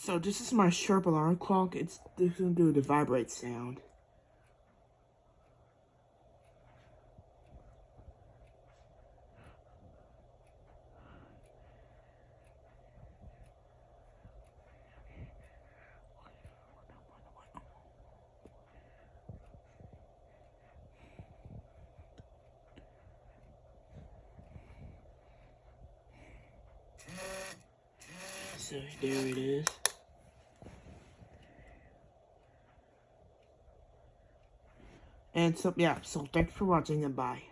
So this is my Sharp alarm clock. It's gonna do the vibrate sound. So there it is. And so yeah, so thanks for watching and bye.